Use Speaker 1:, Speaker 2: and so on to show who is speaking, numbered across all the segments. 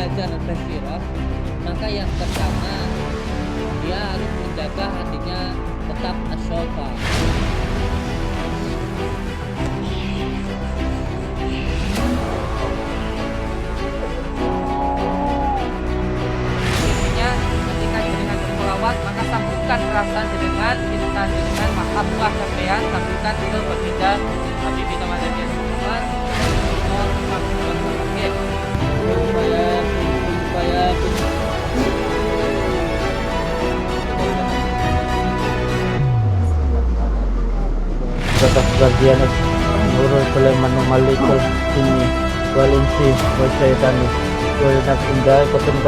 Speaker 1: belajar berfiraq, maka yang pertama dia harus menjaga hatinya tetap asyofa. Intinya ketika jenengan berselawat, maka sambungkan perasaan jenengan dengan mahabbah sampeyan, sambungkan ke baginda Habibie Tamadani Muhammad.
Speaker 2: Atas bagian Nurul Sulaiman Malikul ini Walinsi Wasyaitani Walinak Indah Ikotan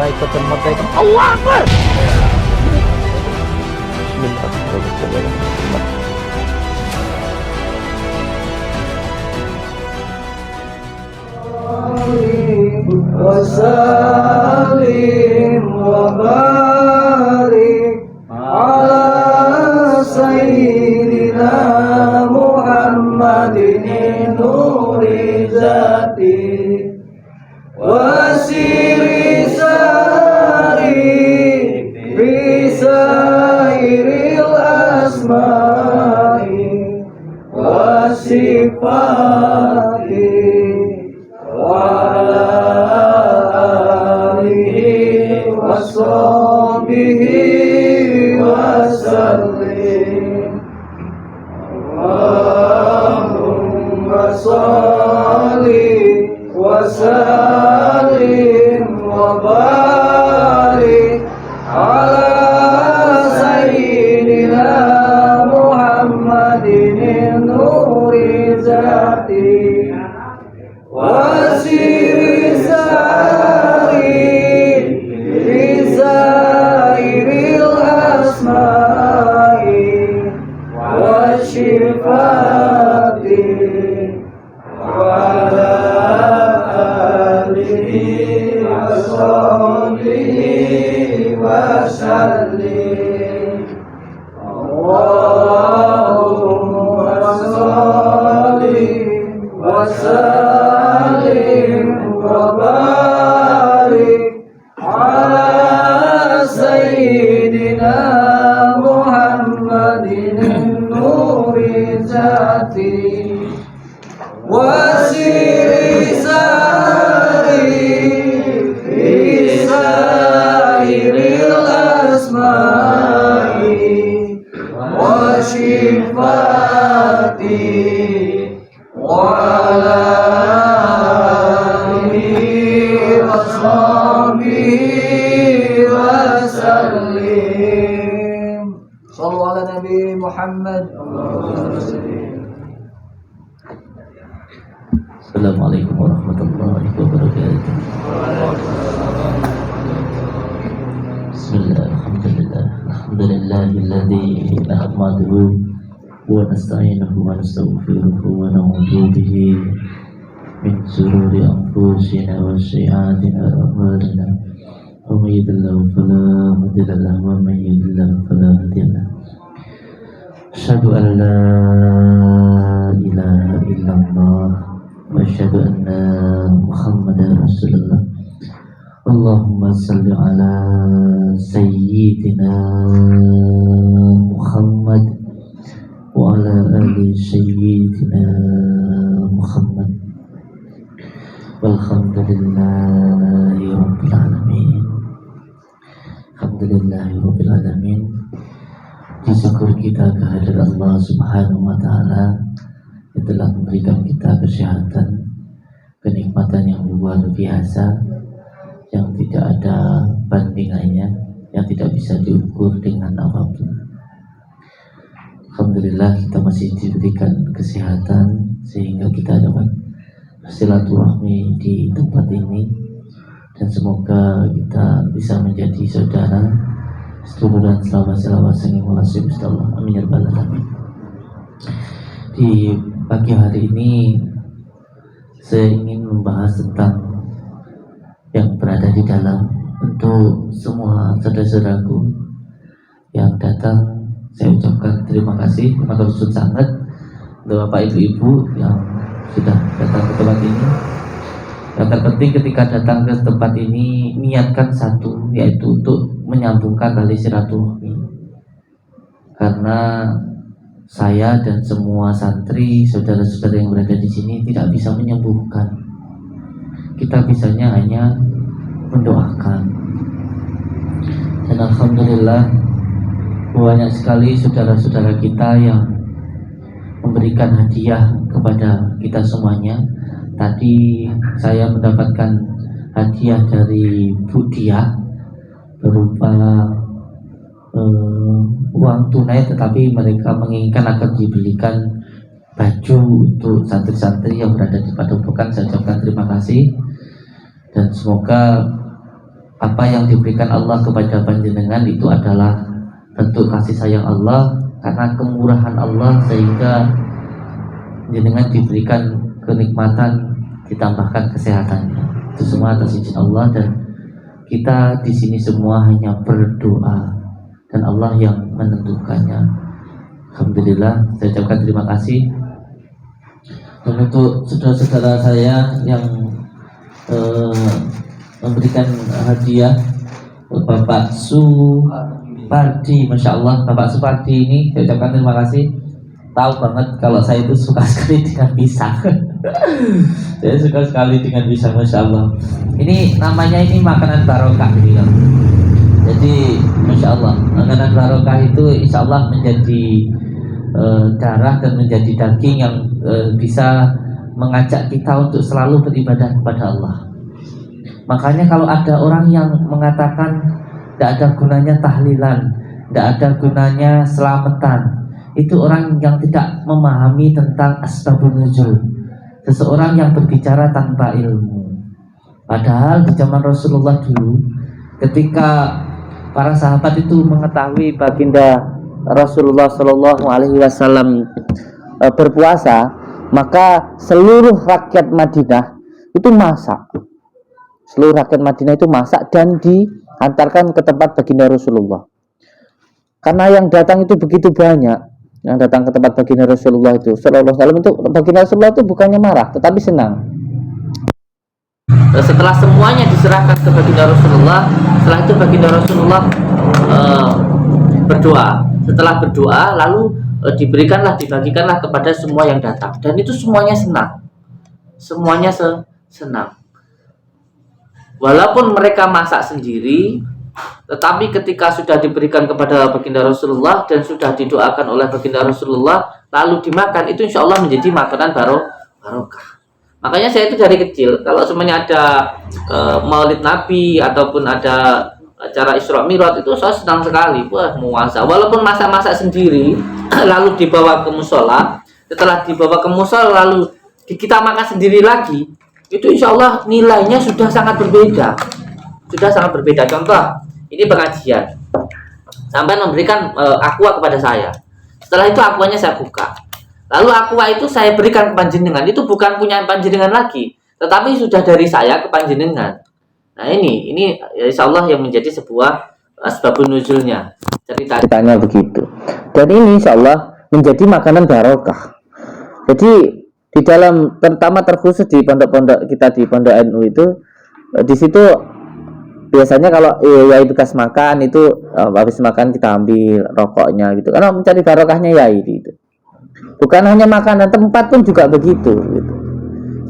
Speaker 2: Makai Allah Akbar. Bismillahirrahmanirrahim. Wasalim wa barik ala sayyidina Muhammadin nuri zati wasiri sari bisairil asma'i wasifati washabihi wasallim. Allahumma shalli wa sallim wa barik ala sayyidina Muhammadin nuri zati wasiri sari bisairil asma'i wasyifati wa ala alihi washabihi wasallim. Allahumma shalli wa sallim wa barik ala sayyidina Muhammadin nuri zati wasiri sari bisairil asma'i wasyifati wa ala alihi washabihi wasallim. Shallu ala Nabi Muhammad.
Speaker 3: Assalamualaikum warahmatullahi wabarakatuh. Bismillah, alhamdulillah, alhamdulillahilladzi nahmaduhu wa nasta'inuhu wa nastaghfiruhu wa na'udzu bihi min shururi anfusina wa sayyiati a'malina. Wa may yahdihillahu fala mudilla lahu wa may yudlil fala hadiya lahu. Asyhadu an la ilaha illallah wa asyhadu anna Muhammadar Rasulullah. Allahumma salli ala sayyidina Muhammad wa ala ali sayyidina Muhammad. Walhamdulillahi rabbil alamin. Alhamdulillahi rabbil alamin. Bersyukur kita kehadirat Allah Subhanahu wa taala yang telah memberikan kita kesehatan, kenikmatan yang luar biasa, yang tidak ada bandingannya, yang tidak bisa diukur dengan apapun. Alhamdulillah kita masih diberikan kesehatan sehingga kita dapat silaturahmi di tempat ini, dan semoga kita bisa menjadi saudara seduluran selawat yang mulasib Allah. Amin ya rabbal alamin. Di pagi hari ini saya ingin membahas tentang yang berada di dalam. Untuk semua saudara-saudaraku yang datang, saya ucapkan terima kasih, matur suwun sangat untuk Bapak Ibu-ibu yang sudah datang ke tempat ini. Yang terpenting ketika datang ke tempat ini, niatkan satu, yaitu untuk menyambungkan tali silaturahmi. Karena saya dan semua santri, saudara-saudara yang berada di sini tidak bisa menyembuhkan. Kita bisanya hanya mendoakan. Dan alhamdulillah banyak sekali saudara-saudara kita yang memberikan hadiah kepada kita semuanya. Tadi saya mendapatkan hadiah dari Bu Dia berupa uang tunai, tetapi mereka menginginkan agar dibelikan baju untuk santri-santri yang berada di padepokan. Saya ucapkan terima kasih dan semoga apa yang diberikan Allah kepada panjenengan itu adalah bentuk kasih sayang Allah, karena kemurahan Allah sehingga panjenengan diberikan kenikmatan, ditambahkan kesehatannya. Itu semua atas izin Allah, dan kita di sini semua hanya berdoa dan Allah yang menentukannya. Alhamdulillah, saya ucapkan terima kasih. Dan untuk saudara-saudara saya yang memberikan hadiah, Bapak Supardi, Masya Allah, Bapak Supardi ini saya ucapkan terima kasih. Tahu banget kalau saya itu suka sekali dengan pisang. Saya suka sekali dengan pisang, Masya Allah. Ini namanya ini makanan barokah gitu. Jadi Masya Allah, makanan barokah itu insya Allah menjadi darah dan menjadi daging yang bisa mengajak kita untuk selalu beribadah kepada Allah. Makanya kalau ada orang yang mengatakan tidak ada gunanya tahlilan, tidak ada gunanya selamatan, itu orang yang tidak memahami tentang asbabun nuzul. Seseorang yang berbicara tanpa ilmu. Padahal di zaman Rasulullah dulu, ketika para sahabat itu mengetahui baginda Rasulullah Shallallahu Alaihi Wasallam berpuasa, maka seluruh rakyat Madinah itu masak. Seluruh rakyat Madinah itu masak dan diantarkan ke tempat baginda Rasulullah. Karena yang datang itu begitu banyak, yang datang ke tempat baginda Rasulullah itu Sallallahu Alaihi Wasallam, itu baginda Rasulullah itu bukannya marah, tetapi senang. Setelah semuanya diserahkan ke baginda Rasulullah, setelah itu baginda Rasulullah berdoa. Setelah berdoa, lalu dibagikanlah kepada semua yang datang, dan itu semuanya senang, semuanya senang. Walaupun mereka masak sendiri, tetapi ketika sudah diberikan kepada baginda Rasulullah dan sudah didoakan oleh baginda Rasulullah, lalu dimakan, itu insya Allah menjadi makanan barokah. Makanya saya itu dari kecil, kalau semuanya ada maulid Nabi ataupun ada acara Isra Mi'raj, itu saya senang sekali. Wah, muasa. Walaupun masak-masak sendiri, lalu dibawa ke musola, setelah dibawa ke musola lalu kita makan sendiri lagi, itu insya Allah nilainya sudah sangat berbeda. Sudah sangat berbeda. Contoh, ini pengajian, sampai memberikan aqua kepada saya. Setelah itu aquanya saya buka, lalu aqua itu saya berikan ke panjenengan. Itu bukan punya panjenengan lagi, tetapi sudah dari saya ke panjenengan. Nah ini insya Allah yang menjadi sebuah asbabun nuzulnya, ceritanya begitu. Dan ini insya Allah menjadi makanan barokah. Jadi di dalam, terutama terkhusus di pondok-pondok kita di pondok NU itu, di situ biasanya kalau yai bekas makan itu habis makan kita ambil rokoknya gitu, karena mencari barokahnya yai itu. Bukan hanya makanan, tempat pun juga begitu gitu.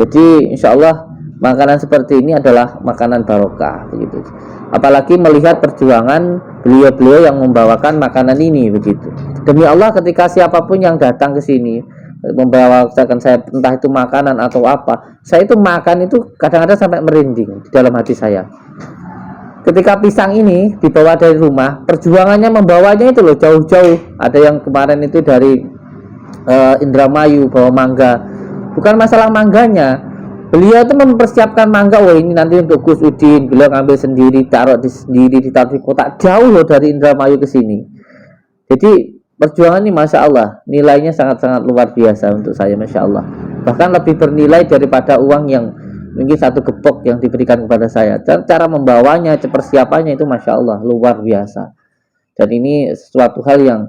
Speaker 3: Jadi insya Allah makanan seperti ini adalah makanan barokah begitu. Apalagi melihat perjuangan beliau-beliau yang membawakan makanan ini begitu. Demi Allah, ketika siapapun yang datang ke sini membawa saya, entah itu makanan atau apa, saya itu makan itu kadang-kadang sampai merinding di dalam hati saya. Ketika pisang ini dibawa dari rumah, perjuangannya membawanya itu loh jauh-jauh. Ada yang kemarin itu dari Indramayu bawa mangga. Bukan masalah mangganya, beliau itu mempersiapkan mangga. Wah, ini nanti untuk Gus Udin, beliau ngambil sendiri, taruh di kotak, jauh loh dari Indramayu ke sini. Jadi perjuangan ini Masya Allah nilainya sangat-sangat luar biasa untuk saya, Masya Allah. Bahkan lebih bernilai daripada uang yang mungkin satu gepok yang diberikan kepada saya. Cara membawanya, persiapannya itu Masya Allah luar biasa. Dan ini sesuatu hal yang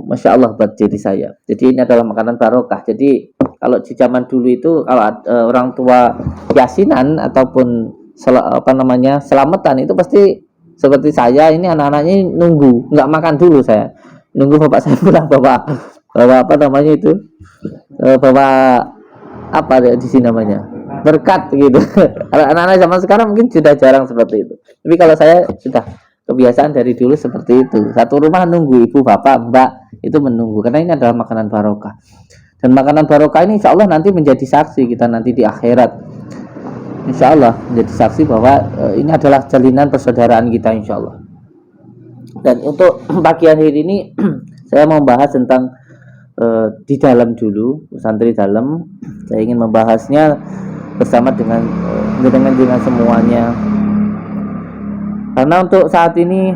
Speaker 3: Masya Allah buat diri saya. Jadi ini adalah makanan barokah. Jadi kalau di zaman dulu itu kalau orang tua yasinan ataupun selamatan itu pasti seperti saya ini anak-anaknya nunggu nggak makan dulu, saya nunggu bapak saya pulang, bawa apa namanya itu, bawa apa ya di sini namanya, berkat gitu. Kalau anak-anak zaman sekarang mungkin sudah jarang seperti itu, tapi kalau saya sudah kebiasaan dari dulu seperti itu. Satu rumah nunggu, ibu, bapak, mbak itu menunggu karena ini adalah makanan barokah. Dan makanan barokah ini insya Allah nanti menjadi saksi kita nanti di akhirat. Insya Allah menjadi saksi bahwa ini adalah jalinan persaudaraan kita insya Allah. Dan untuk pagi hari ini saya mau membahas tentang di dalam dulu, santri dalam. Saya ingin membahasnya bersama dengan semuanya. Karena untuk saat ini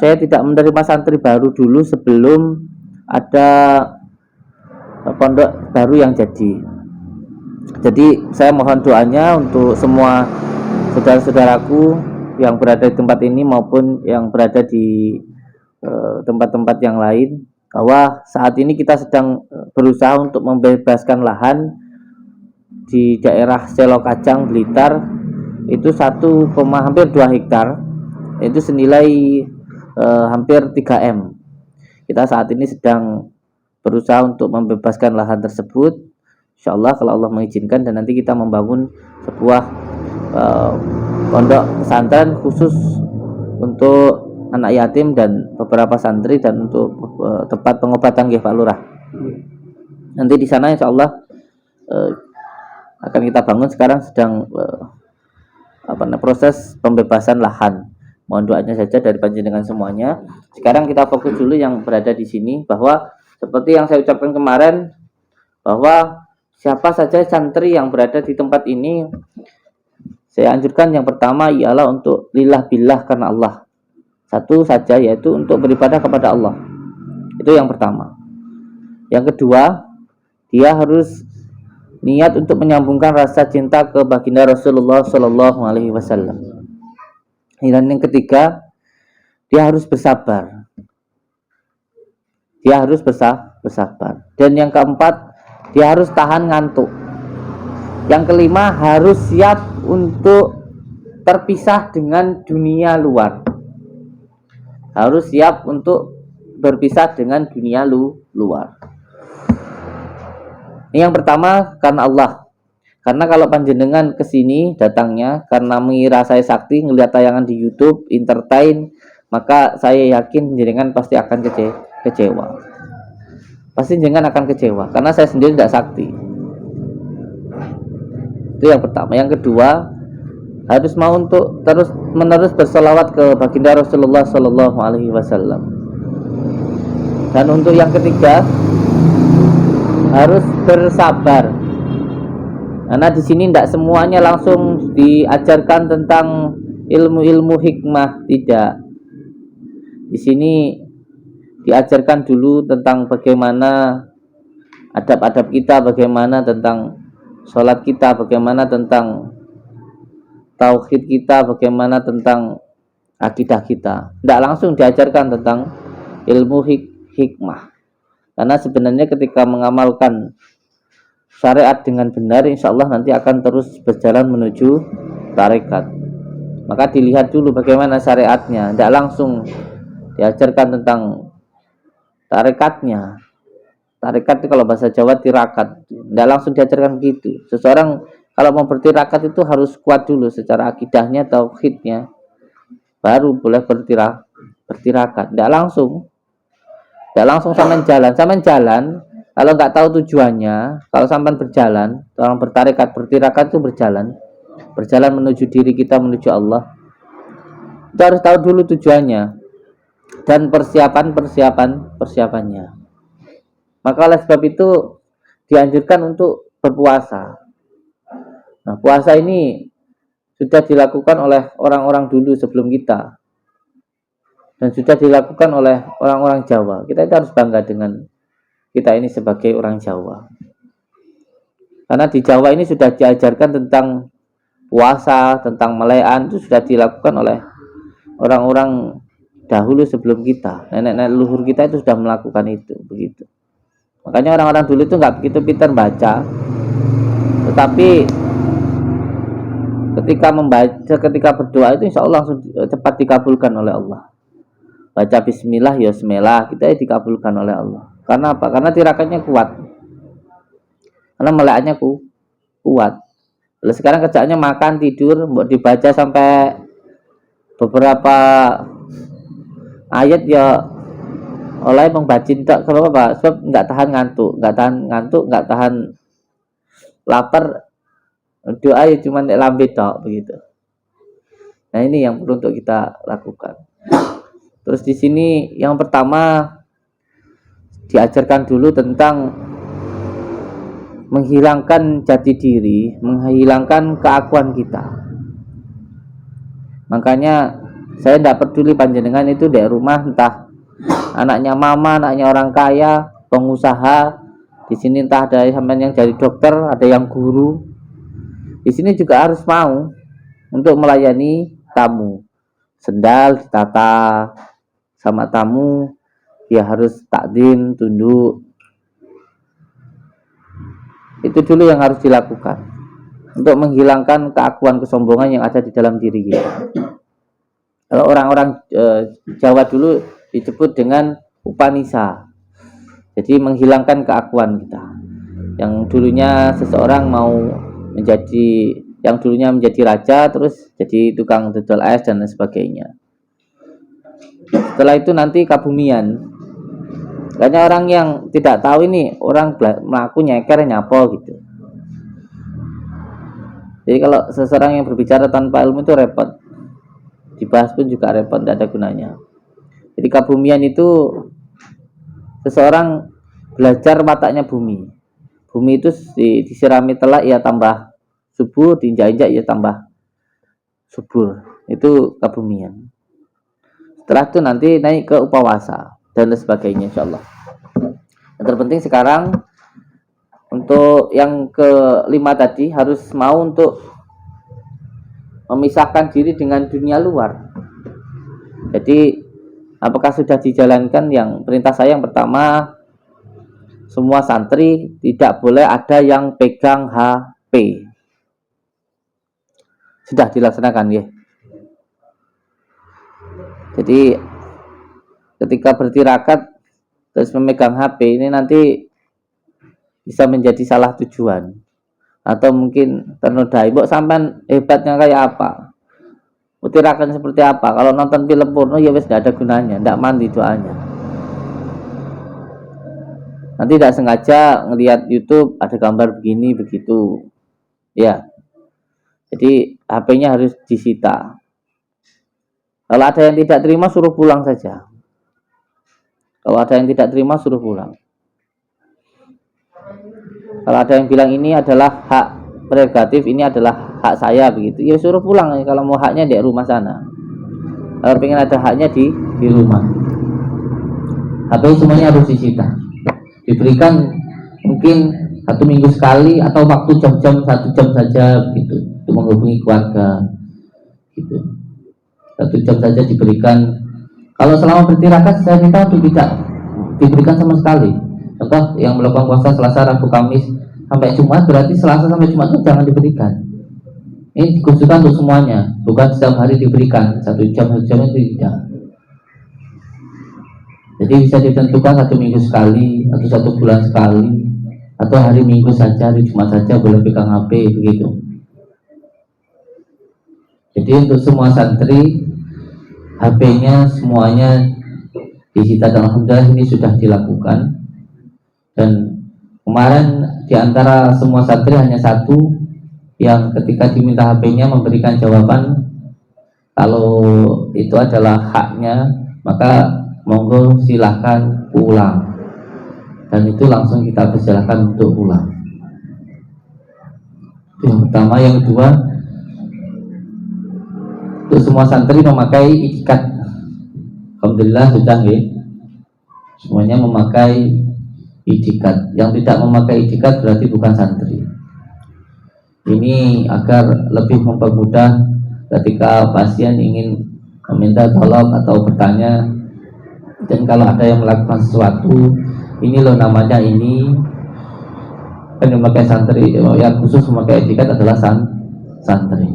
Speaker 3: saya tidak menerima santri baru dulu sebelum ada pondok baru yang jadi. Jadi saya mohon doanya untuk semua saudara-saudaraku yang berada di tempat ini maupun yang berada di tempat-tempat yang lain, bahwa saat ini kita sedang berusaha untuk membebaskan lahan di daerah Selokajang, Blitar, itu hampir 2 hektar, itu senilai hampir 3 M. Kita saat ini sedang berusaha untuk membebaskan lahan tersebut, insya Allah kalau Allah mengizinkan, dan nanti kita membangun sebuah pondok pesantren khusus untuk anak yatim dan beberapa santri, dan untuk tempat pengobatan Pak Lurah. Nanti di sana insya Allah akan kita bangun. Sekarang sedang proses pembebasan lahan. Mohon doanya saja dari panjenengan semuanya. Sekarang kita fokus dulu yang berada di sini, bahwa seperti yang saya ucapkan kemarin, bahwa siapa saja santri yang berada di tempat ini, saya anjurkan yang pertama ialah untuk lillah billah, karena Allah. Satu saja, yaitu untuk beribadah kepada Allah. Itu yang pertama. Yang kedua, dia harus niat untuk menyambungkan rasa cinta ke baginda Rasulullah Shallallahu Alaihi Wasallam. Dan yang ketiga, dia harus bersabar. Dia harus bersabar. Dan yang keempat, dia harus tahan ngantuk. Yang kelima, harus siap untuk terpisah dengan dunia luar. Harus siap untuk berpisah dengan dunia luar. Ini yang pertama, karena Allah. Karena kalau panjenengan kesini datangnya karena mengira saya sakti, ngelihat tayangan di YouTube, entertain, maka saya yakin jenengan pasti akan kecewa. Pasti jenengan akan kecewa karena saya sendiri tidak sakti. Itu yang pertama. Yang kedua, harus mau untuk terus menerus bersolawat ke baginda Rasulullah Shallallahu Alaihi Wasallam. Dan untuk yang ketiga, harus bersabar. Karena di sini tidak semuanya langsung diajarkan tentang ilmu-ilmu hikmah, tidak. Di sini diajarkan dulu tentang bagaimana adab-adab kita, bagaimana tentang sholat kita, bagaimana tentang tauhid kita, bagaimana tentang akidah kita. Tidak langsung diajarkan tentang ilmu hikmah. Karena sebenarnya ketika mengamalkan syariat dengan benar, insya Allah nanti akan terus berjalan menuju tarekat. Maka dilihat dulu bagaimana syariatnya, tidak langsung diajarkan tentang tarekatnya. Tarekat itu kalau bahasa Jawa tirakat, tidak langsung diajarkan begitu. Seseorang kalau mau bertirakat itu harus kuat dulu secara akidahnya, tauhidnya, baru boleh bertirakat. Tidak langsung sampai jalan. Kalau nggak tahu tujuannya, kalau sampai berjalan, orang bertirakat itu berjalan menuju diri kita, menuju Allah. Kita harus tahu dulu tujuannya dan persiapannya. Maka oleh sebab itu dianjurkan untuk berpuasa. Nah, puasa ini sudah dilakukan oleh orang-orang dulu sebelum kita, dan sudah dilakukan oleh orang-orang Jawa. Kita itu harus bangga dengan kita ini sebagai orang Jawa. Karena di Jawa ini sudah diajarkan tentang puasa, tentang melean, itu sudah dilakukan oleh orang-orang dahulu sebelum kita, nenek-nenek leluhur kita itu sudah melakukan itu, begitu. Makanya orang-orang dulu itu nggak begitu pintar baca, tetapi ketika membaca, ketika berdoa itu insya Allah langsung cepat dikabulkan oleh Allah. Baca bismillah ya bismillah, kita dikabulkan oleh Allah. Karena apa? Karena tirakatnya kuat, karena meleaknya kuat. Lalu sekarang kerjaannya makan tidur, mau dibaca sampai beberapa ayat ya oleh membacin tak kenapa Pak? Sebab nggak tahan ngantuk, nggak tahan lapar, doa ya cuma lambe tok begitu. Nah ini yang perlu untuk kita lakukan. Terus di sini yang pertama diajarkan dulu tentang menghilangkan jati diri, menghilangkan keakuan kita. Makanya saya tidak peduli panjenengan itu dari rumah, entah anaknya mama, anaknya orang kaya, pengusaha. Di sini entah ada sampean yang jadi dokter, ada yang guru. Di sini juga harus mau untuk melayani tamu. Sendal ditata sama tamu, ya harus takdim, tunduk. Itu dulu yang harus dilakukan untuk menghilangkan keakuan, kesombongan yang ada di dalam diri kita. Kalau orang-orang Jawa dulu disebut dengan upanisa, jadi menghilangkan keakuan kita. Yang dulunya seseorang mau menjadi, yang dulunya menjadi raja terus jadi tukang dodol es dan lain sebagainya. Setelah itu nanti kabumian. Banyak orang yang tidak tahu ini orang melaku nyeker nyapo gitu. Jadi kalau seseorang yang berbicara tanpa ilmu itu repot, dibahas pun juga repot, tidak ada gunanya. Jadi kabumian itu seseorang belajar wataknya bumi. Bumi itu disirami telak ya tambah subur, diinjak-injak ya tambah subur. Itu kabumian. Setelah itu nanti naik ke upawasa dan sebagainya insyaallah. Yang terpenting sekarang untuk yang kelima tadi harus mau untuk memisahkan diri dengan dunia luar. Jadi apakah sudah dijalankan? Yang perintah saya yang pertama, semua santri tidak boleh ada yang pegang HP. Sudah dilaksanakan ya. Jadi ketika bertirakat terus memegang HP ini nanti bisa menjadi salah tujuan atau mungkin ternodai. Mbok sampean hebatnya kayak apa? Tirakan seperti apa? Kalau nonton film porno ya wis tidak ada gunanya, tidak mandi doanya. Nanti tidak sengaja ngelihat YouTube ada gambar begini begitu. Ya. Jadi HP-nya harus disita. Kalau ada yang tidak terima suruh pulang saja. Kalau ada yang tidak terima suruh pulang. Kalau ada yang bilang ini adalah hak prerogatif, ini adalah hak saya begitu, ya suruh pulang. Kalau mau haknya di rumah sana. Kalau pengen ada haknya di rumah. HP semuanya harus disita. Diberikan mungkin 1 minggu sekali atau waktu jam-jam 1 jam saja begitu untuk menghubungi keluarga gitu. 1 jam saja diberikan. Kalau selama bertirakat saya minta untuk tidak diberikan sama sekali. Contoh yang melakukan puasa Selasa, Rabu, Kamis sampai Jumat, berarti Selasa sampai Jumat itu jangan diberikan. Ini dikhususkan untuk semuanya, bukan setiap hari diberikan 1 jam itu tidak. Jadi bisa ditentukan 1 minggu sekali atau 1 bulan sekali atau hari Minggu saja, hari Jumat saja boleh pegang HP begitu. Jadi untuk semua santri HP-nya semuanya disita dan alhamdulillah ini sudah dilakukan. Dan kemarin diantara semua santri hanya 1 yang ketika diminta HP-nya memberikan jawaban kalau itu adalah haknya maka monggo silahkan pulang, dan itu langsung kita persilahkan untuk pulang. Itu yang pertama. Yang kedua, untuk semua santri memakai itikat. Alhamdulillah sudah ya, semuanya memakai itikat. Yang tidak memakai itikat berarti bukan santri. Ini agar lebih mempermudah ketika pasien ingin meminta tolong atau bertanya. Dan kalau ada yang melakukan sesuatu, ini loh namanya ini, kan yang memakai santri, yang khusus memakai etiket adalah santri.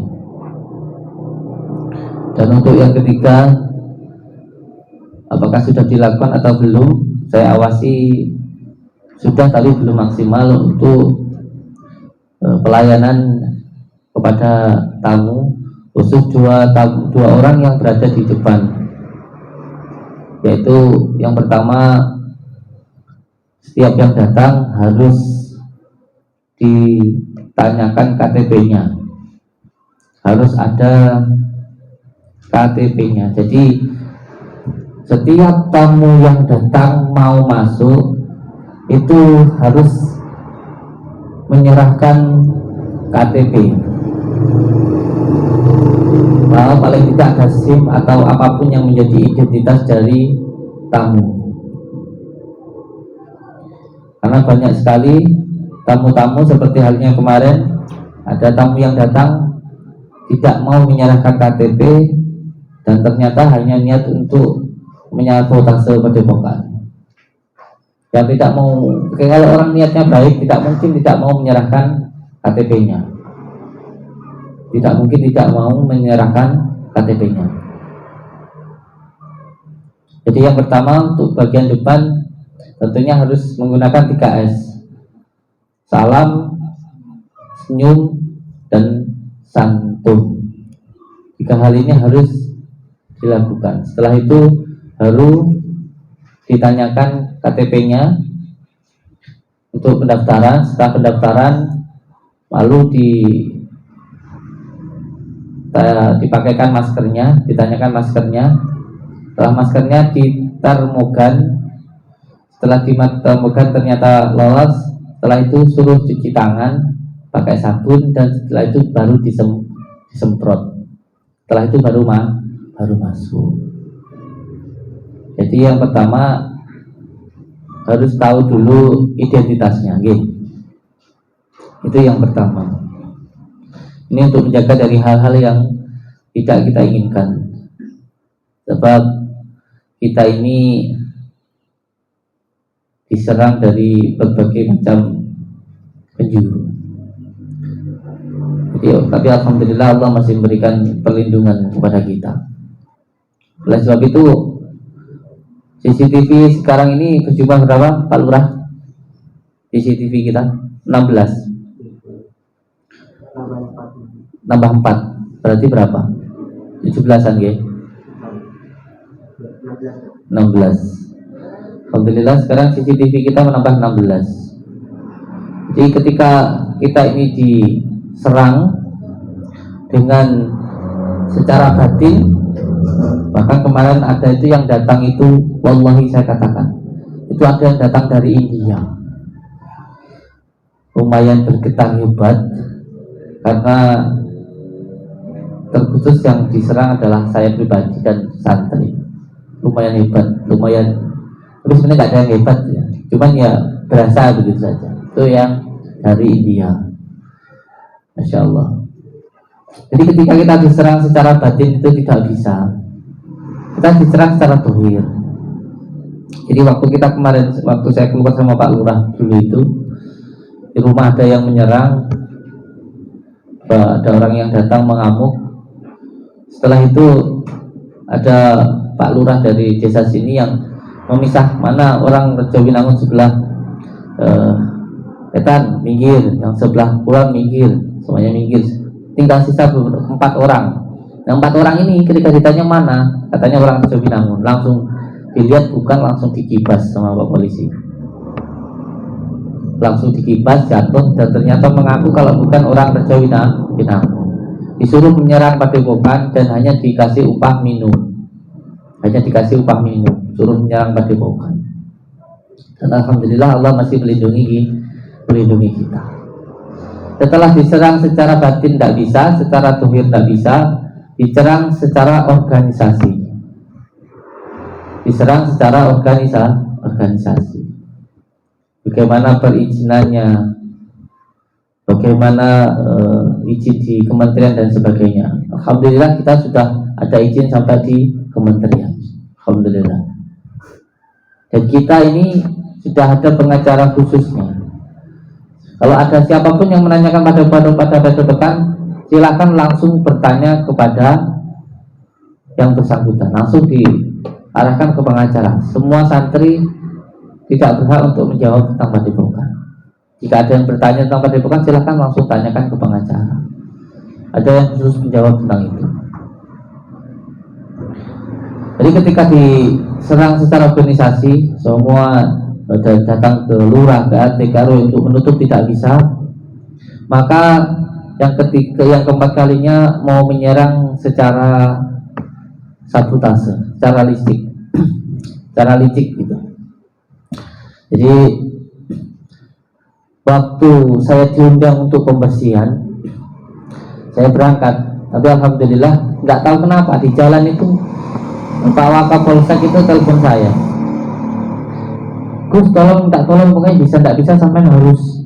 Speaker 3: Dan untuk yang ketiga, apakah sudah dilakukan atau belum, saya awasi sudah tapi belum maksimal untuk pelayanan kepada tamu, khusus dua orang yang berada di depan, yaitu yang pertama, setiap yang datang harus ditanyakan KTP-nya, harus ada KTP-nya. Jadi setiap tamu yang datang mau masuk itu harus menyerahkan KTP. Bahwa paling tidak ada SIM atau apapun yang menjadi identitas dari tamu. Karena banyak sekali tamu-tamu seperti halnya kemarin, ada tamu yang datang tidak mau menyerahkan KTP dan ternyata hanya niat untuk menyabotase Padepokan. Yang tidak mau, kalau orang niatnya baik, tidak mungkin tidak mau menyerahkan KTP-nya. Tidak mungkin tidak mau menyerahkan KTP-nya. Jadi yang pertama untuk bagian depan tentunya harus menggunakan 3S: salam, senyum, dan santun. 3 hal ini harus dilakukan. Setelah itu baru ditanyakan KTP-nya untuk pendaftaran. Setelah pendaftaran lalu dipakaikan maskernya, ditanyakan maskernya. Setelah maskernya ditermogan, setelah ditermogan ternyata lolos, setelah itu suruh cuci tangan pakai sabun dan setelah itu baru disemprot. Setelah itu baru masuk. Jadi yang pertama harus tahu dulu identitasnya, gitu. Itu yang pertama. Ini untuk menjaga dari hal-hal yang tidak kita inginkan. Sebab kita ini diserang dari berbagai macam penjuru. Tapi alhamdulillah Allah masih memberikan perlindungan kepada kita. Oleh sebab itu CCTV sekarang ini berjumlah berapa Pak Lurah? CCTV kita 16. Nambah 4, berarti berapa? 17-an ya? 16. Alhamdulillah sekarang CCTV kita menambah 16. Jadi ketika kita ini diserang dengan secara batin, bahkan kemarin ada itu yang datang itu, wallahi saya katakan, itu ada yang datang dari India, lumayan bergetar hebat, karena terkhusus yang diserang adalah saya pribadi dan santri. Lumayan hebat, tapi sebenarnya nggak ada yang hebat ya, cuman ya berasa begitu saja. Itu yang dari India, Masya Allah. Jadi ketika kita diserang secara batin itu tidak bisa, kita diserang secara dohir. Jadi waktu kita kemarin, waktu saya keluar sama Pak Lurah dulu itu, di rumah ada yang menyerang, ada orang yang datang mengamuk. Setelah itu ada Pak Lurah dari desa sini yang memisah mana orang Rejowinangun sebelah Etan minggir, yang sebelah pulang minggir, semuanya minggir. Tinggal sisa 4 orang. Yang 4 orang ini ketika ditanya mana, katanya orang Rejowinangun. Langsung dilihat bukan, langsung dikibas sama Pak Polisi. Langsung dikibas, jatuh, dan ternyata mengaku kalau bukan orang Rejowinangun. Disuruh menyerang Padepokan dan hanya dikasih upah minum. Suruh menyerang Padepokan. Dan alhamdulillah Allah masih melindungi kita. Setelah diserang secara batin tidak bisa, secara dohir tidak bisa, diserang secara organisasi. Bagaimana perizinannya, bagaimana izin di kementerian dan sebagainya. Alhamdulillah kita sudah ada izin sampai di kementerian. Alhamdulillah. Dan kita ini sudah ada pengacara khususnya. Kalau ada siapapun yang menanyakan pada padepokan, silakan langsung bertanya kepada yang bersangkutan, langsung diarahkan ke pengacara. Semua santri tidak berhak untuk menjawab tentang padepokan. Jika ada yang bertanya tentang padepokan, silakan langsung tanyakan ke pengacara. Ada yang khusus menjawab tentang itu. Jadi ketika diserang secara organisasi, semua datang ke lurah, ke RT, ke RW untuk menutup tidak bisa, maka yang keempat kalinya mau menyerang secara sabotase, secara licik gitu. Jadi waktu saya diundang untuk pembersihan, saya berangkat, tapi alhamdulillah nggak tahu kenapa di jalan itu Pak Wakapolsek itu telepon saya, Gus tolong pokoknya nggak bisa sampai harus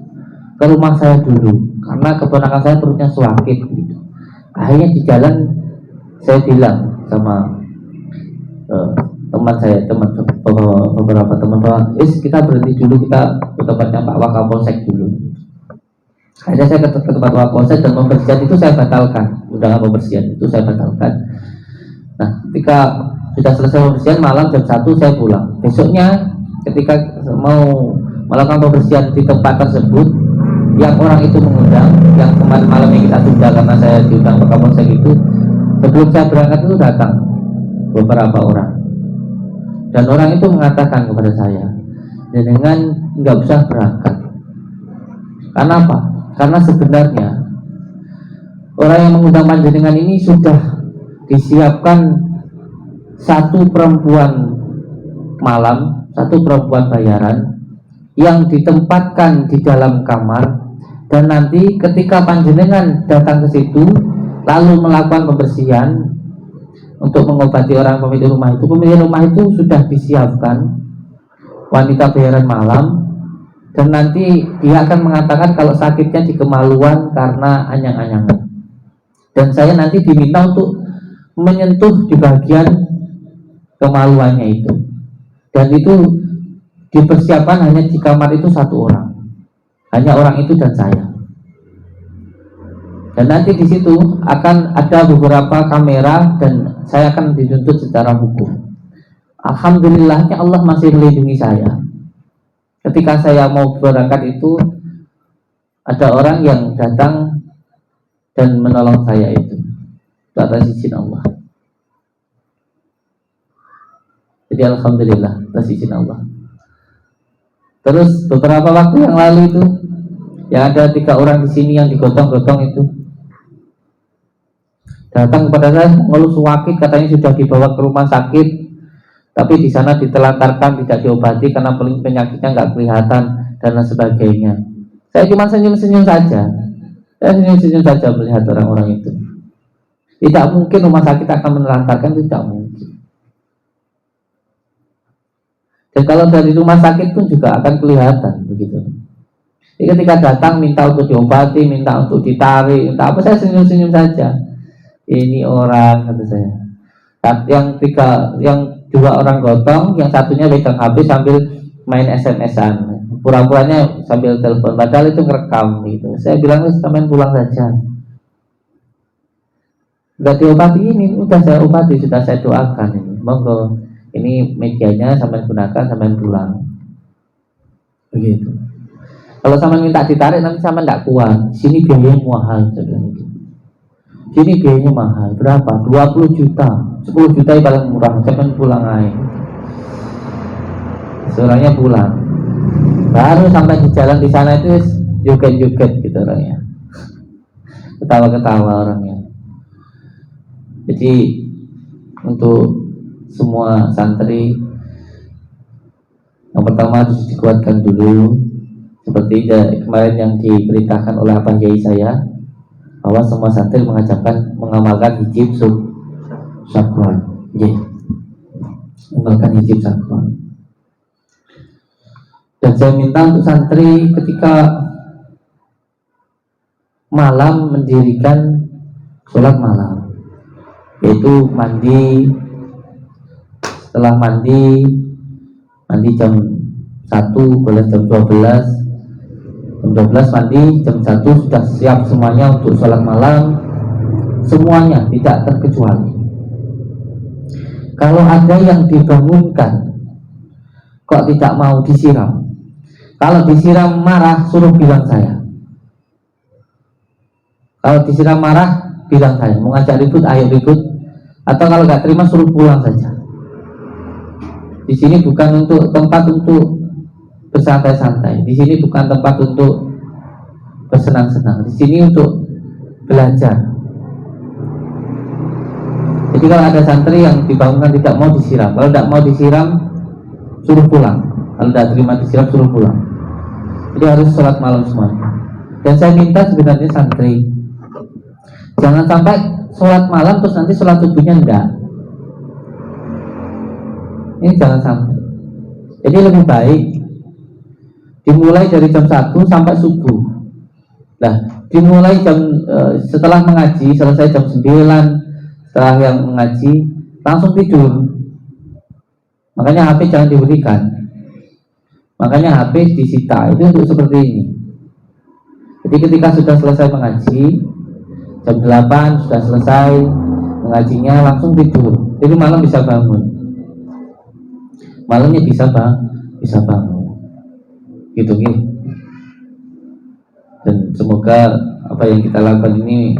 Speaker 3: ke rumah saya dulu karena keponakan saya perutnya sakit gitu. Akhirnya di jalan saya bilang sama teman saya, beberapa teman bahwa kita berhenti dulu, kita ke tempatnya Pak Wakapolsek dulu. Akhirnya saya ke tempat Wakapolsek dan pembersihan itu saya batalkan, undangan pembersihan itu saya batalkan. Nah, ketika sudah selesai pembersihan malam jam 1 saya pulang. Besoknya ketika mau melakukan pembersihan di tempat tersebut, yang orang itu mengundang, yang kemarin malam yang kita tunda karena saya diundang ke Kapolsek itu, sebelum saya berangkat itu datang beberapa orang, dan orang itu mengatakan kepada saya, dengan nggak usah berangkat. Karena apa? Karena sebenarnya orang yang mengundang panjenengan ini sudah disiapkan satu perempuan malam, satu perempuan bayaran yang ditempatkan di dalam kamar, dan nanti ketika panjenengan datang ke situ lalu melakukan pembersihan untuk mengobati orang pemilik rumah itu sudah disiapkan wanita bayaran malam, dan nanti dia akan mengatakan kalau sakitnya di kemaluan karena anyang-anyangan, dan saya nanti diminta untuk menyentuh di bagian kemaluannya itu, dan itu dipersiapkan hanya di kamar itu satu orang, hanya orang itu dan saya. Dan nanti di situ akan ada beberapa kamera dan saya akan dituntut secara hukum. Alhamdulillahnya Allah masih melindungi saya. Ketika saya mau berangkat itu ada orang yang datang dan menolong saya itu atas izin Allah. Jadi alhamdulillah atas izin Allah. Terus beberapa waktu yang lalu itu yang ada 3 orang di sini yang digotong-gotong itu datang kepada saya mengeluh sakit, katanya sudah dibawa ke rumah sakit, tapi di sana ditelantarkan, tidak diobati karena penyakitnya nggak kelihatan dan lain sebagainya. Saya cuma senyum-senyum saja. Saya senyum-senyum saja melihat orang-orang itu. Tidak mungkin rumah sakit akan menelantarkan, tidak mungkin. Dan kalau dari rumah sakit pun juga akan kelihatan begitu. Jadi ketika datang minta untuk diobati, minta untuk ditarik, minta apa, saya senyum-senyum saja. Ini orang, kata saya. Yang 2 orang gotong, yang satunya pegang HP sambil main SMS-an. Pura-puranya sambil telepon, padahal itu ngerekam gitu. Saya bilang, kalian pulang saja. Enggak diobati ini, udah saya obati, sudah saya doakan ini. Monggo, ini medianya sampai gunakan, sampai pulang. Begitu. Kalau sampai minta ditarik nanti sampai tidak kuat. Sini biayanya mahal, saya bilang gitu. Sini biayanya mahal, berapa? 20 juta, 10 juta yang paling murah, sampai pulang aja. Seorangnya pulang. Baru sampai di jalan di sana itu joget-joget gitu orangnya. Ketawa-ketawa orangnya. Jadi untuk semua santri, yang pertama harus dikuatkan dulu, seperti kemarin yang diberitakan oleh Pak Yai saya, bahwa semua santri mengamalkan hijab syakwan, mengamalkan hijab syakwan. Dan saya minta untuk santri ketika malam mendirikan sholat malam, yaitu mandi. Setelah mandi jam 1, boleh jam 12. Jam 12 mandi, jam 1 sudah siap semuanya untuk sholat malam. Semuanya tidak terkecuali. Kalau ada yang dibangunkan kok tidak mau disiram, kalau disiram marah suruh bilang saya. Kalau disiram marah bilang saya. Mau ngajak ribut, ayo ribut. Atau kalau nggak terima suruh pulang saja. Di sini bukan untuk tempat untuk bersantai-santai. Di sini bukan tempat untuk bersenang-senang. Di sini untuk belajar. Jadi kalau ada santri yang dibangunkan tidak mau disiram, kalau tidak mau disiram suruh pulang. Kalau tidak terima disiram suruh pulang. Jadi harus sholat malam semuanya. Dan saya minta sebenarnya santri, jangan sampai sholat malam terus nanti sholat subuhnya enggak. Ini jangan sampai. Jadi lebih baik dimulai dari jam 1 sampai subuh. Nah, dimulai setelah mengaji selesai jam 9, setelah yang mengaji langsung tidur. Makanya HP jangan diberikan. Makanya HP disita, itu untuk seperti ini. Jadi ketika sudah selesai mengaji jam 8 sudah selesai mengajinya langsung tidur. Jadi malam bisa bangun. Malamnya bisa bangun. Gitu. Dan semoga apa yang kita lakukan ini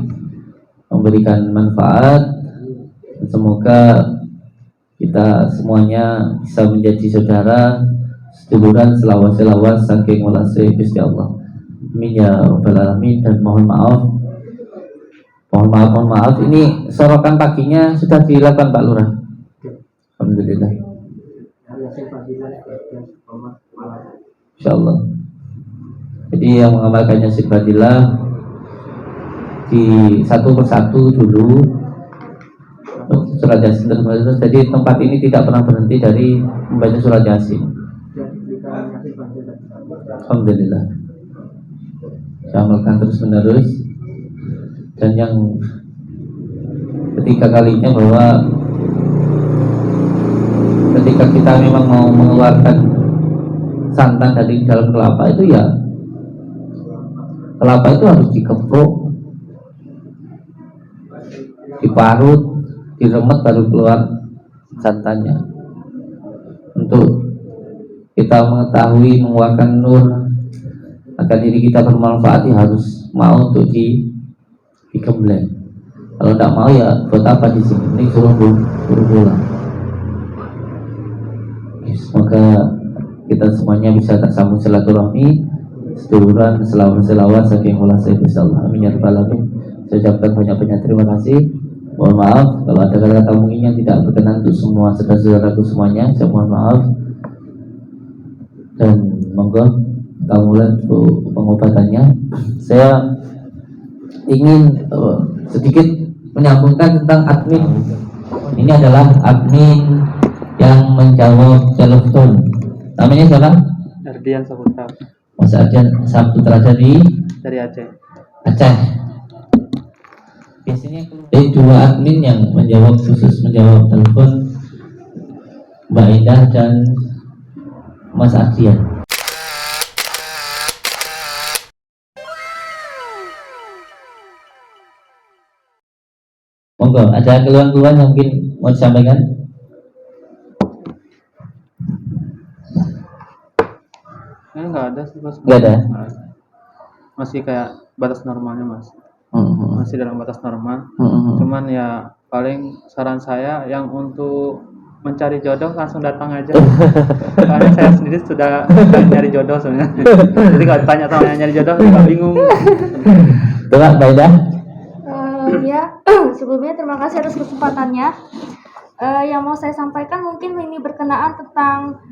Speaker 3: memberikan manfaat. Dan semoga kita semuanya bisa menjadi saudara seduluran selawas saking walase Gusti Allah. Amin ya rabbal alamin. Dan mohon maaf ini sorokan paginya sudah dilakukan Pak Lurah. Alhamdulillah. Insyaallah. Jadi yang mengamalkannya sifatilah di satu persatu dulu surat Yasin. Jadi tempat ini tidak pernah berhenti dari membaca surat Yasin. Alhamdulillah. Saya amalkan terus menerus. Dan yang ketiga kalinya bahwa ketika kita memang mau mengeluarkan santan dari dalam kelapa itu ya, kelapa itu harus dikepuk, diparut, diremet baru keluar santannya. Untuk kita mengetahui mengeluarkan nur agar diri kita bermanfaat ya harus mau untuk digembleng. Kalau tidak mau ya buat apa di sini? Ini suruh pulang. Semoga kita semuanya bisa tersambung silaturahmi seduluran selawat saking ulah saya insyaallah. Amin ya rabbal alamin. Saya ucapkan banyak-banyak terima kasih. Mohon maaf kalau ada kata-kata mungkin yang tidak berkenan untuk semua saudara-saudaraku semuanya. Saya mohon maaf. Dan monggo kita mulai untuk pengobatannya. Saya ingin sedikit menyambungkan tentang admin. Ini adalah admin yang menjawab telepon. Namanya siapa?
Speaker 1: Ardian Saputra.
Speaker 3: Mas Ardian Saputra dari
Speaker 1: Aceh.
Speaker 3: Biasanya dua admin yang menjawab khusus menjawab telepon, Mbak Indah dan Mas Ardian. Monggo, ada keluhan-keluhan yang mungkin mau disampaikan?
Speaker 1: Enggak ada sih Mas.
Speaker 3: Enggak ada.
Speaker 1: Masih kayak batas normalnya Mas. Masih dalam batas normal. Cuman ya paling saran saya yang untuk mencari jodoh langsung datang aja. Karena saya sendiri sudah nyari jodoh sebenarnya. Jadi kalau ditanya sama yang nyari jodoh juga bingung.
Speaker 3: Coba Mbak Indah.
Speaker 4: Ya, sebelumnya terima kasih atas kesempatannya. Yang mau saya sampaikan mungkin ini berkenaan tentang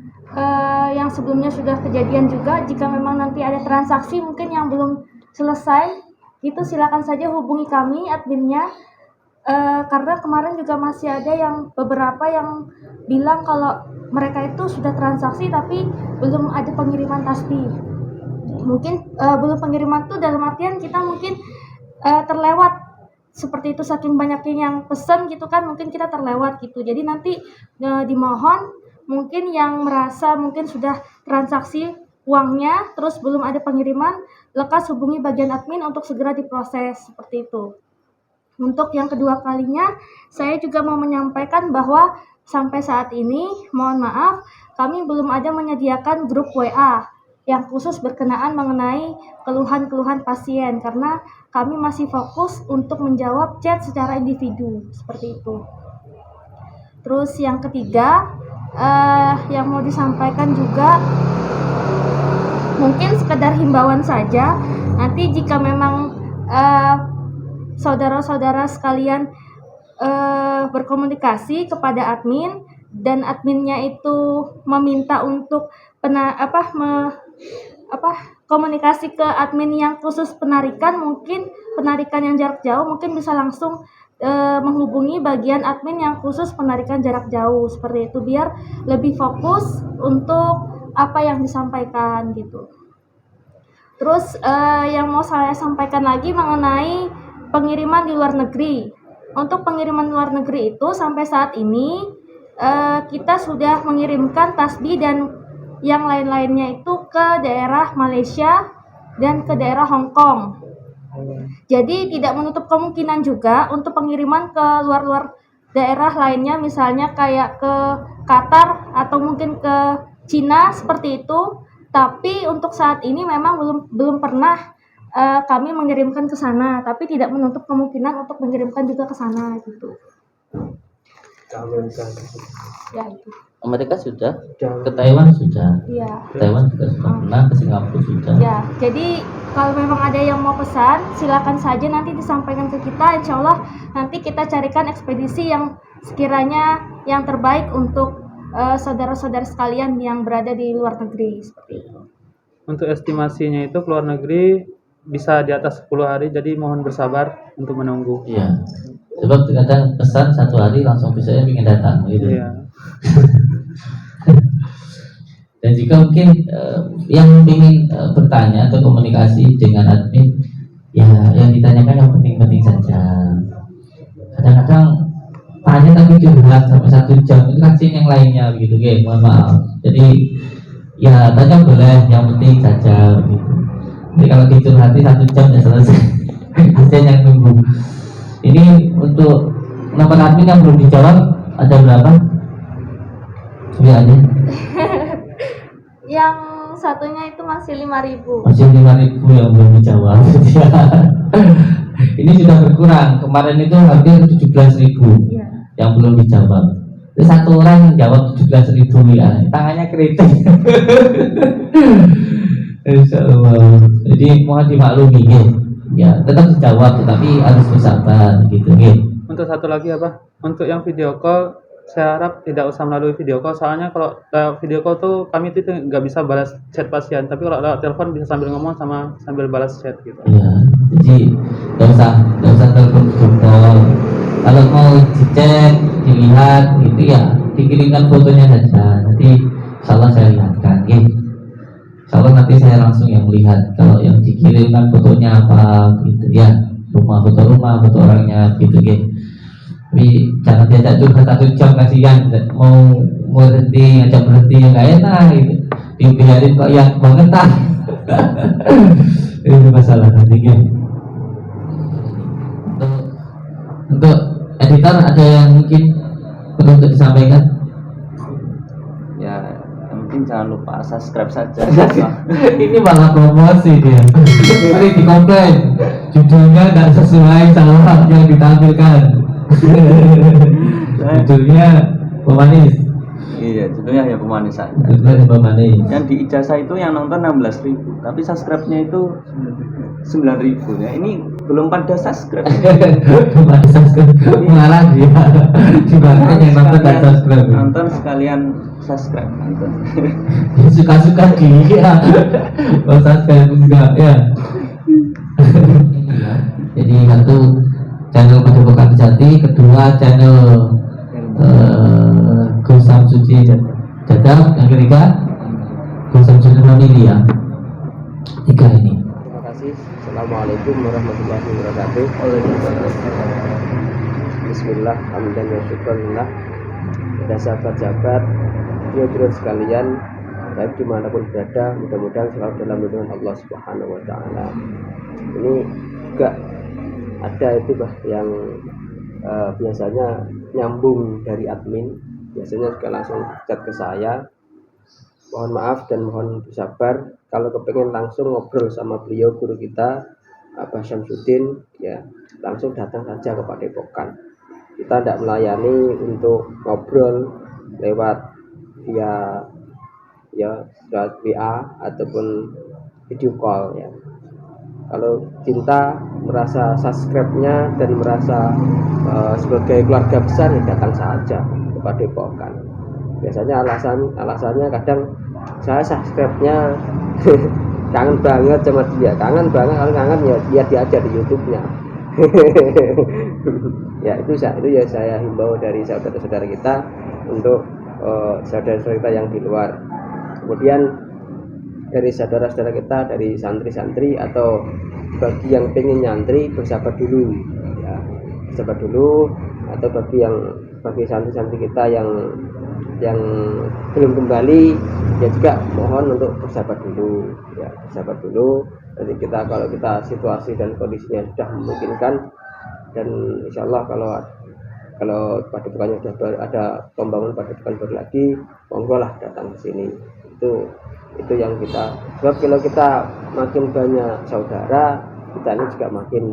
Speaker 4: yang sebelumnya sudah kejadian juga. Jika memang nanti ada transaksi mungkin yang belum selesai, itu silakan saja hubungi kami adminnya. Karena kemarin juga masih ada yang beberapa yang bilang kalau mereka itu sudah transaksi tapi belum ada pengiriman tasbih. Mungkin belum pengiriman itu dalam artian kita mungkin terlewat seperti itu, saking banyaknya yang pesen gitu kan, mungkin kita terlewat gitu. Jadi nanti dimohon mungkin yang merasa mungkin sudah transaksi uangnya terus belum ada pengiriman, lekas hubungi bagian admin untuk segera diproses seperti itu. Untuk yang kedua kalinya, saya juga mau menyampaikan bahwa sampai saat ini, mohon maaf, kami belum ada menyediakan grup WA yang khusus berkenaan mengenai keluhan-keluhan pasien, karena kami masih fokus untuk menjawab chat secara individu, seperti itu. Terus yang ketiga, yang mau disampaikan juga, mungkin sekedar himbauan saja, nanti jika memang saudara-saudara sekalian berkomunikasi kepada admin dan adminnya itu meminta untuk komunikasi ke admin yang khusus penarikan, mungkin penarikan yang jarak jauh, mungkin bisa langsung menghubungi bagian admin yang khusus penarikan jarak jauh, seperti itu, biar lebih fokus untuk apa yang disampaikan gitu. Terus yang mau saya sampaikan lagi mengenai pengiriman di luar negeri. Untuk pengiriman luar negeri itu sampai saat ini kita sudah mengirimkan tasbih dan yang lain-lainnya itu ke daerah Malaysia dan ke daerah Hong Kong. Jadi tidak menutup kemungkinan juga untuk pengiriman ke luar-luar daerah lainnya, misalnya kayak ke Qatar atau mungkin ke Cina seperti itu. Tapi untuk saat ini memang belum pernah kami mengirimkan ke sana, tapi tidak menutup kemungkinan untuk mengirimkan juga ke sana gitu. Ya itu.
Speaker 3: Amerika sudah, ke Taiwan sudah,
Speaker 4: Iya.
Speaker 3: Taiwan juga sudah pernah, ke Singapura sudah.
Speaker 4: Ya, jadi kalau memang ada yang mau pesan, silakan saja nanti disampaikan ke kita. Insya Allah nanti kita carikan ekspedisi yang sekiranya yang terbaik untuk saudara-saudara sekalian yang berada di luar negeri seperti itu.
Speaker 1: Untuk estimasinya itu ke luar negeri bisa di atas 10 hari, jadi mohon bersabar untuk menunggu.
Speaker 3: Iya. Sebab kadang pesan 1 hari langsung bisa ingin datang gitu.
Speaker 1: Iya.
Speaker 3: Dan juga mungkin yang ingin bertanya atau komunikasi dengan admin, ya yang ditanyakan yang penting-penting saja. Kadang-kadang tanya tapi curhat sampai 1 jam, itu kan yang lainnya begitu, guys. Mohon maaf. Jadi ya tanya boleh, yang penting saja begitu. Jadi kalau dicurhati 1 jam ya selesai. Ada yang nunggu. Ini untuk nomor admin yang belum dijawab ada berapa? Sudah aja.
Speaker 4: Yang satunya itu masih 5.000.
Speaker 3: Masih 5.000 yang belum dijawab. Ini sudah berkurang. Kemarin itu hampir 17.000
Speaker 4: Iya.
Speaker 3: yang belum dijawab. Jadi 1 orang yang jawab 17.000 ya. Tangannya keriting. Insyaallah. Jadi mohon dimaklumi ya, tetap dijawab tetapi harus bersabar gitu
Speaker 1: Untuk satu lagi apa? Untuk yang video call, saya harap tidak usah melalui video call, soalnya kalau video call tuh kami itu nggak bisa balas chat pasien, tapi kalau lewat telepon bisa sambil ngomong sama sambil balas chat gitu.
Speaker 3: Ya, jadi nggak usah telepon video call. Kalau mau dicek, dilihat gitu ya, dikirimkan fotonya saja. Nanti insyaallah saya lihatkan Kalau nanti saya langsung yang melihat, kalau yang dikirimkan fotonya apa gitu ya, foto rumah, foto orangnya gitu Tapi jangan diajak curhat 1 jam, kasihan, mau berhenti, ngajak berhenti yang nggak enak gitu. Dibiarin kok yang banget Itu masalah nanti Untuk editor ada yang mungkin perlu untuk disampaikan?
Speaker 5: Ya, yang penting jangan lupa subscribe saja.
Speaker 3: Ini malah promosi dia. Ini dikomplain. Judulnya nggak sesuai sama yang ditampilkan. Judulnya pemanis.
Speaker 5: Iya, judulnya hanya pemanis saja.
Speaker 3: Judulnya pemanis.
Speaker 5: Yang di ijazah itu yang nonton 16.000, tapi subscribe-nya itu 9.000 ya. Ini belum pada subscribe.
Speaker 3: Pemanis subscribe. Mengalah dia. Dibanding yang nonton dan subscribe.
Speaker 5: Nonton sekalian subscribe nonton.
Speaker 3: Suka-suka dia. Kalau subscribe juga ya. Jadi satu channel Padepokan Jati, kedua channel Gus Samsudin Jadab, yang ketiga Gus Samsudin Family ya. 3 ini.
Speaker 1: Terima kasih.
Speaker 6: Assalamualaikum warahmatullahi wabarakatuh. Bismillah, hamdan wa syukurillah. Pada sahabat-sahabat video sekalian, baik dimanapun berada, mudah-mudahan selalu dalam lindungan Allah Subhanahu wa Ta'ala. Ini juga ada itu yang biasanya nyambung dari admin, biasanya juga langsung chat ke saya. Mohon maaf dan mohon bersabar kalau kepengen langsung ngobrol sama beliau guru kita Abah Syamsuddin, ya langsung datang saja ke Padepokan. Kita tidak melayani untuk ngobrol lewat via WA ataupun video call ya. Kalau cinta merasa subscribe-nya dan merasa sebagai keluarga besar, ya datang saja ke Padepokan. Biasanya alasannya kadang saya subscribe-nya kangen banget sama dia, kangen banget, kalau kangen ya lihat dia aja di YouTube-nya. Ya itu ya saya himbau dari saudara-saudara kita untuk saudara-saudara kita yang di luar. Kemudian dari saudara-saudara kita dari santri-santri atau bagi yang pengen nyantri, bersabar dulu ya, bersabar dulu. Atau bagi santri-santri kita yang belum kembali, ya juga mohon untuk bersabar dulu ya, bersabar dulu. Jadi kalau kita situasi dan kondisinya sudah memungkinkan, dan insya Allah kalau Padepokannya sudah ada pembangunan Padepokan baru lagi, monggo lah datang ke sini. Itu yang kita, sebab kalau kita makin banyak saudara, kita ini juga makin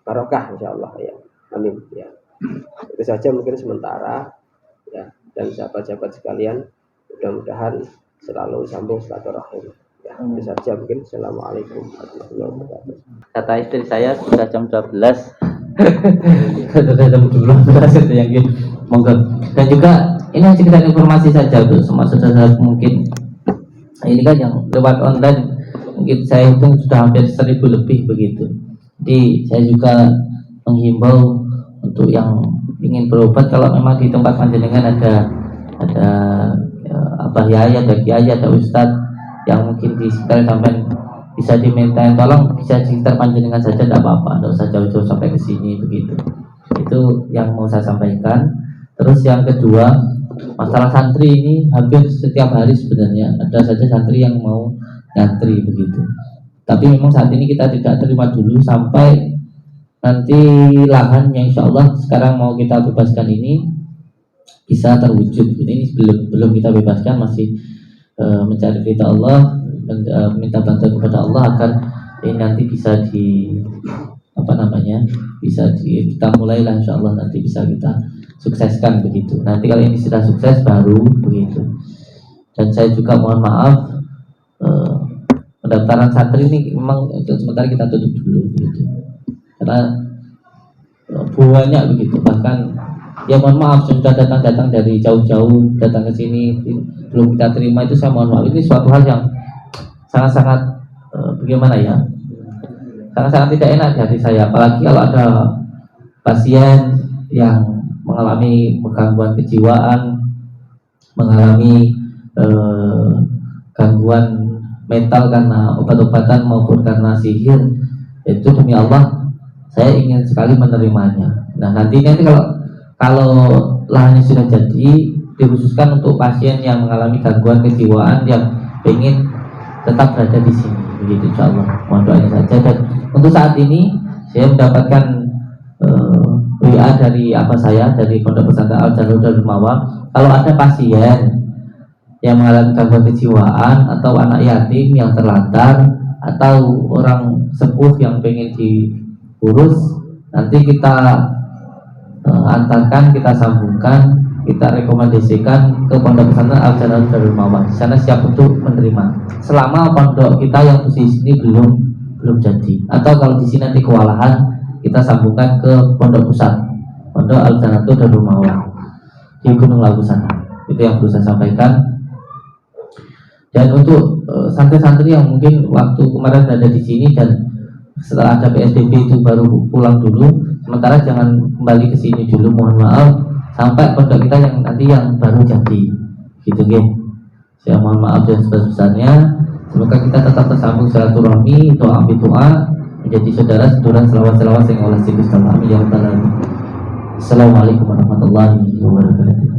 Speaker 6: barokah insya Allah ya, amin ya. Itu saja mungkin sementara ya, dan sahabat-sahabat sekalian, mudah-mudahan selalu sambung silaturahim. Ya, itu saja mungkin. Assalamualaikum warahmatullahi wabarakatuh.
Speaker 3: Kata istri saya sudah jam 12. Sudah jam 12 itu yang monggo. Dan juga ini sekedar informasi saja untuk semua saudara mungkin. Ini kan yang lewat online mungkin saya hitung sudah hampir 1.000 lebih begitu. Jadi saya juga menghimbau untuk yang ingin berobat, kalau memang di tempat panjenengan ada Abah Yaya, ada Kiai, ada Ustadz yang mungkin di sekitar sampai bisa diminta tolong, bisa di sekitar panjenengan saja, tidak apa-apa, tidak usah jauh-jauh sampai ke sini begitu. Itu yang mau saya sampaikan. Terus yang kedua, masalah santri ini hampir setiap hari sebenarnya ada saja santri yang mau nyantri begitu. Tapi memang saat ini kita tidak terima dulu sampai nanti lahan yang insya Allah sekarang mau kita bebaskan ini bisa terwujud. Ini belum kita bebaskan, masih mencari ridha Allah, minta bantuan kepada Allah agar ini nanti bisa kita mulailah insya Allah nanti bisa kita sukseskan begitu. Nanti kalau ini sudah sukses baru begitu. Dan saya juga mohon maaf, pendaftaran santri ini memang untuk sementara kita tutup dulu begitu. Karena banyak begitu, bahkan ya mohon maaf sudah datang dari jauh-jauh datang ke sini belum kita terima, itu saya mohon maaf. Ini suatu hal yang sangat-sangat bagaimana ya, sangat-sangat tidak enak di hati saya, apalagi kalau ada pasien yang mengalami gangguan kejiwaan, mengalami gangguan mental karena obat-obatan maupun karena sihir. Itu demi Allah saya ingin sekali menerimanya. Nah nanti kalau lahannya sudah jadi, dikhususkan untuk pasien yang mengalami gangguan kejiwaan yang ingin tetap berada di sini, begitu insya Allah. Mohon doanya saja. Dan untuk saat ini saya mendapatkan WA dari dari Pondok Pesantren Al Jalul Darul Mawah. Kalau ada pasien yang mengalami gangguan kejiwaan atau anak yatim yang terlantar atau orang sepuh yang pengen diurus, nanti kita antarkan, kita sambungkan, kita rekomendasikan ke Pondok Pesantren Al Jalul Darul Mawah. Di sana siap untuk menerima. Selama pondok kita yang di sini belum jadi, atau kalau di sini nanti kewalahan, kita sambungkan ke pondok pusat, Pondok Al Jalul Darul Mawah di Gunung Lawu sana. Itu yang perlu saya sampaikan. Dan untuk santri-santri yang mungkin waktu kemarin ada di sini dan setelah ada PSBB itu baru pulang dulu, sementara jangan kembali ke sini dulu, mohon maaf, sampai pondok kita yang nanti yang baru jadi, gitu nggih. Saya mohon maaf dan sebesar-besarnya. Semoga kita tetap tersambung silaturahmi, doa doa menjadi saudara-saudara selawat-selawat yang oleh Gusti Allah. Amin ya rabbal alamin. Assalamualaikum warahmatullahi wabarakatuh.